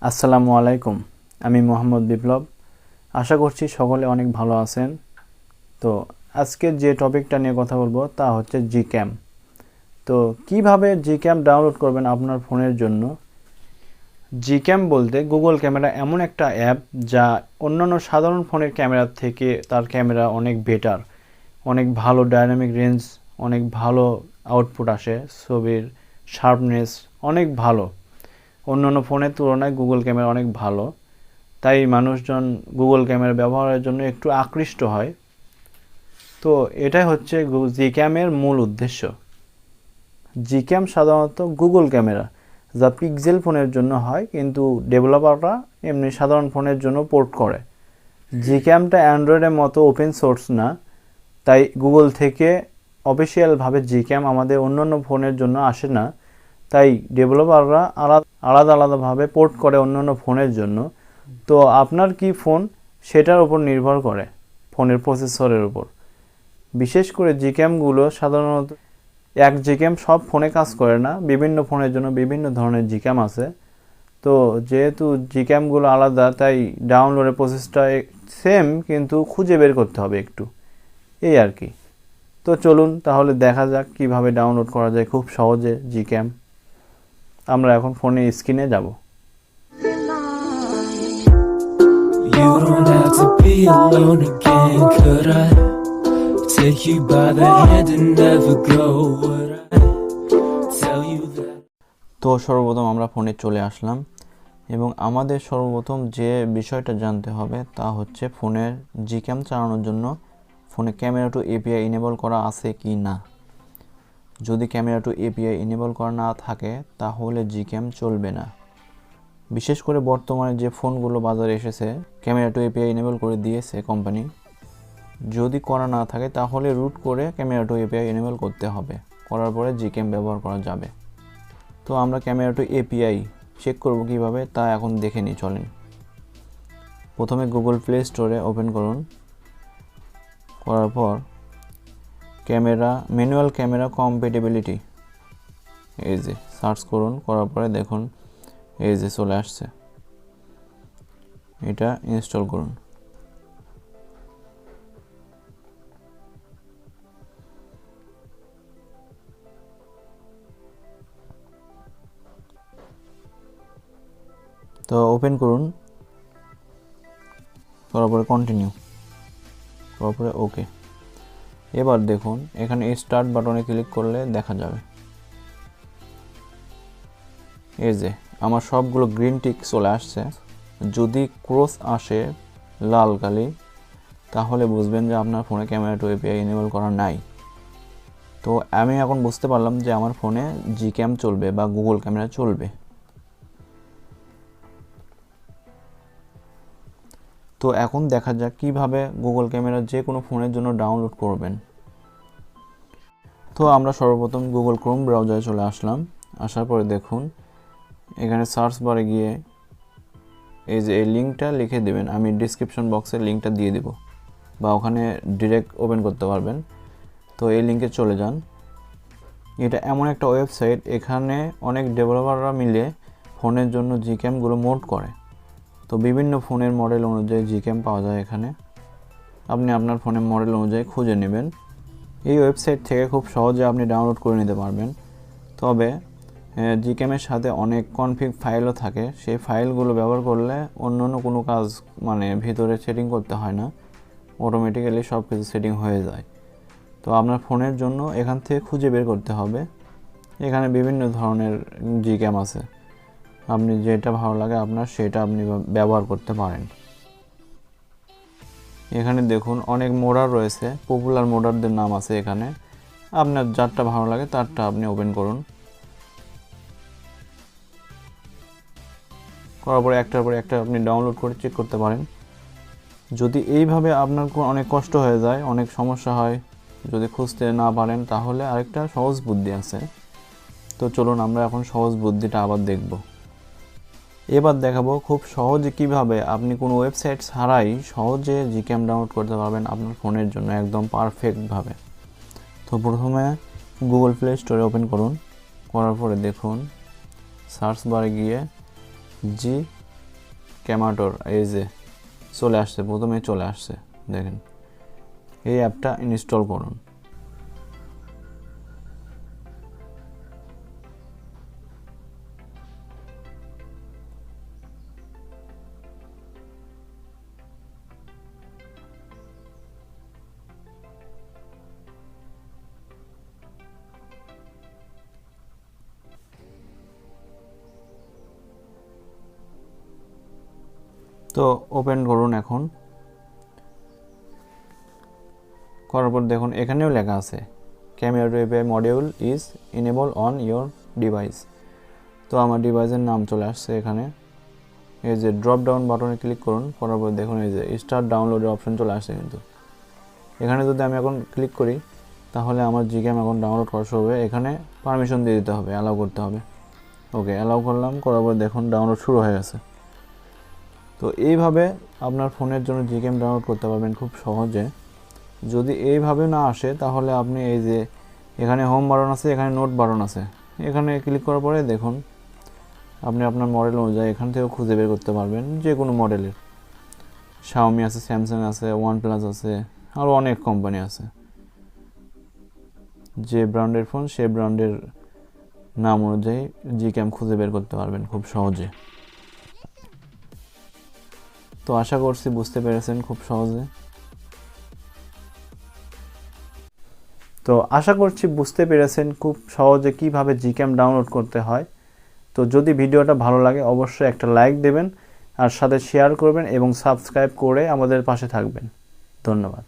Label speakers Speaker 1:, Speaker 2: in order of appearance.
Speaker 1: আসসালামু আলাইকুম। আমি মোহাম্মদ বিপ্লব। আশা করছি সকলে অনেক ভালো আছেন। তো আজকে যে টপিকটা নিয়ে কথা বলবো তা হচ্ছে GCam। তো কিভাবে GCam ডাউনলোড করবেন আপনার ফোনের জন্য। GCam বলতে গুগল ক্যামেরা এমন একটা অ্যাপ যা অন্যান্য সাধারণ ফোনের ক্যামেরার থেকে তার ক্যামেরা অনেক বেটার, অনেক ভালো ডাইনামিক রেঞ্জ, অনেক ভালো আউটপুট আসে, ছবির শার্পনেস অনেক ভালো। অন্যান্য ফোনের তুলনায় গুগল ক্যামেরা অনেক ভালো, তাই মানুষজন গুগল ক্যামেরা ব্যবহারের জন্য একটু আকৃষ্ট হয়। তো এটাই হচ্ছে GCam-এর মূল উদ্দেশ্য। GCam সাধারণত গুগল ক্যামেরা যা পিক্সেল ফোনের জন্য হয়, কিন্তু ডেভেলপাররা এমনি সাধারণ ফোনের জন্য পোর্ট করে। GCam-টা অ্যান্ড্রয়েডের মতো ওপেন সোর্স না, তাই গুগল থেকে অফিসিয়ালভাবে GCam আমাদের অন্যান্য ফোনের জন্য আসে না। তাই ডেভেলপাররা আলাদা আলাদাভাবে পোর্ট করে অন্যান্য ফোনের জন্য। তো আপনার কি ফোন সেটার উপর নির্ভর করে, ফোনের প্রসেসরের উপর। বিশেষ করে GCamগুলো সাধারণত এক GCam সব ফোনে কাজ করে না, বিভিন্ন ফোনের জন্য বিভিন্ন ধরনের GCam আছে। তো যেহেতু GCamগুলো আলাদা, তাই ডাউনলোডের প্রসেসটা সেম, কিন্তু খুঁজে বের করতে হবে একটু, এই আর কি। তো চলুন তাহলে দেখা যাক কিভাবে ডাউনলোড করা যায় খুব সহজে GCam। আমরা এখন ফোনে স্ক্রিনে যাব।
Speaker 2: You don't have to be alone again. Could I take you by the hand and never go? Would I tell you that?
Speaker 1: তো সর্বপ্রথম আমরা ফোনে চলে আসলাম, এবং আমাদের সর্বপ্রথম যে বিষয়টা জানতে হবে তা হচ্ছে ফোনের GCam চালানোর জন্য ফোনে ক্যামেরা টু এপিআই এনেবল করা আছে কি না। যদি ক্যামেরা টু এপিআই এনেবল করা না থাকে তাহলে GCam চলবে না। বিশেষ করে বর্তমানে যে ফোনগুলো বাজারে এসেছে ক্যামেরা টু এপিআই এনেবল করে দিয়েছে কোম্পানি, যদি করা না থাকে তাহলে রুট করে ক্যামেরা টু এপিআই এনেবল করতে হবে, করার পরে GCam ব্যবহার করা যাবে। তো আমরা ক্যামেরা টু এপিআই চেক করব কিভাবে তা এখন দেখে নিই, চলেন। প্রথমে গুগল প্লে স্টোরে ওপেন করুন, করার পর ম্যানুয়াল ক্যামেরা কম্প্যাটিবিলিটি এই যে সার্চ করুন, করার পরে দেখুন এই যে চলে আসছে, এটা ইনস্টল করুন। তো ওপেন করুন, করার পরে কন্টিনিউ, করার পরে ওকে। এবার দেখুন এখানে স্টার্ট বাটনে ক্লিক করলে দেখা যাবে এই যে আমার সবগুলো গ্রিন টিক চলে আসছে। যদি ক্রস আসে লাল কালি, তাহলে বুঝবেন যে আপনার ফোনে ক্যামেরা টু এপিআই এনেবল করা নাই। তো আমি এখন বুঝতে পারলাম যে আমার ফোনে GCam চলবে বা গুগল ক্যামেরা চলবে। তো এখন দেখা যাক কিভাবে গুগল ক্যামেরা যে কোনো ফোনের জন্য ডাউনলোড করবেন। তো আমরা সর্বপ্রথম গুগল ক্রোম ব্রাউজারে চলে আসলাম। আসার পরে দেখুন এখানে সার্চ বারে গিয়ে এই যে এই লিঙ্কটা লিখে দেবেন, আমি ডিসক্রিপশন বক্সে লিঙ্কটা দিয়ে দেব, বা ওখানে ডিরেক্ট ওপেন করতে পারবেন। তো এই লিঙ্কে চলে যান। এটা এমন একটা ওয়েবসাইট, এখানে অনেক ডেভেলপাররা মিলে ফোনের জন্য GCamগুলো মোড করে। তো বিভিন্ন ফোনের মডেল অনুযায়ী GCam পাওয়া যায় এখানে, আপনি আপনার ফোনের মডেল অনুযায়ী খুঁজে নেবেন। এই ওয়েবসাইট থেকে খুব সহজে আপনি ডাউনলোড করে নিতে পারবেন। তবে GCam-এর সাথে অনেক কনফিগ ফাইলও থাকে, সেই ফাইলগুলো ব্যবহার করলে অন্য কোনো কাজ ভিতরে সেটিং করতে হয় না, অটোমেটিক্যালি সব কিছু সেটিং হয়ে যায়। তো আপনার ফোনের জন্য এখান থেকে খুঁজে বের করতে হবে। এখানে বিভিন্ন ধরনের GCam আছে, আপনি যেটা ভালো লাগে আপনার সেটা আপনি ব্যবহার করতে পারেন। এখানে দেখুন অনেক মোডার রয়েছে, পপুলার মোডারদের নাম আছে এখানে, আপনার যারটা ভালো লাগে তারটা আপনি ওপেন করুন। করার পরে একটার পরে একটা আপনি ডাউনলোড করে চেক করতে পারেন। যদি এইভাবে আপনার অনেক কষ্ট হয়ে যায়, অনেক সমস্যা হয়, যদি খুঁজতে না পারেন, তাহলে আরেকটা সহজ বুদ্ধি আছে। তো চলুন আমরা এখন সহজ বুদ্ধিটা আবার দেখব। এবার দেখাবো খুব সহজে কিভাবে আপনি কোনো ওয়েবসাইট ছাড়াই সহজে GCam ডাউনলোড করতে পারবেন আপনার ফোনের জন্য একদম পারফেক্টভাবে। তো প্রথমে গুগল প্লে স্টোরে ওপেন করুন, করার পরে দেখুন সার্চ বারে গিয়ে ক্যামাটোর এই যে চলে আসছে, প্রথমে চলে আসছে, দেখেন এই অ্যাপটা ইনস্টল করুন। তো ওপেন করুন। এখন করার পর দেখুন এখানেও লেখা আছে camera API module is enable on your device. তো আমার ডিভাইসের নাম চলে আসছে এখানে। এই যে ড্রপ ডাউন বাটনে ক্লিক করুন, করার পর দেখুন এই যে স্টার্ট ডাউনলোডের অপশন চলে আসছে। কিন্তু এখানে যদি আমি এখন ক্লিক করি তাহলে আমার GCam এখন ডাউনলোড করা শুরু হবে। এখানে পারমিশন দিয়ে দিতে হবে, অ্যালাউ করতে হবে। ওকে, অ্যালাউ করলাম, করার পর দেখুন ডাউনলোড শুরু হয়ে গেছে। তো এইভাবে আপনার ফোনের জন্য GCam ডাউনলোড করতে পারবেন খুব সহজে। যদি এইভাবে না আসে তাহলে আপনি এই যে এখানে হোম বাটন আছে, এখানে নোট বাটন আছে, এখানে ক্লিক করার পরে দেখুন আপনি আপনার মডেল অনুযায়ী এখান থেকেও খুঁজে বের করতে পারবেন যে কোনো মডেলের। Xiaomi আছে, স্যামসাং আছে, OnePlus আছে, আরও অনেক কোম্পানি আছে। যে ব্র্যান্ডের ফোন সে ব্র্যান্ডের নাম অনুযায়ী GCam খুঁজে বের করতে পারবেন খুব সহজে। তো আশা করছি বুঝতে পেরেছেন খুব সহজে। খুব সহজে কিভাবে GCam ডাউনলোড করতে হয়। তো যদি ভিডিওটা ভালো লাগে অবশ্যই একটা লাইক দেবেন, আর সাথে শেয়ার করবেন এবং সাবস্ক্রাইব করে আমাদের পাশে থাকবেন। ধন্যবাদ।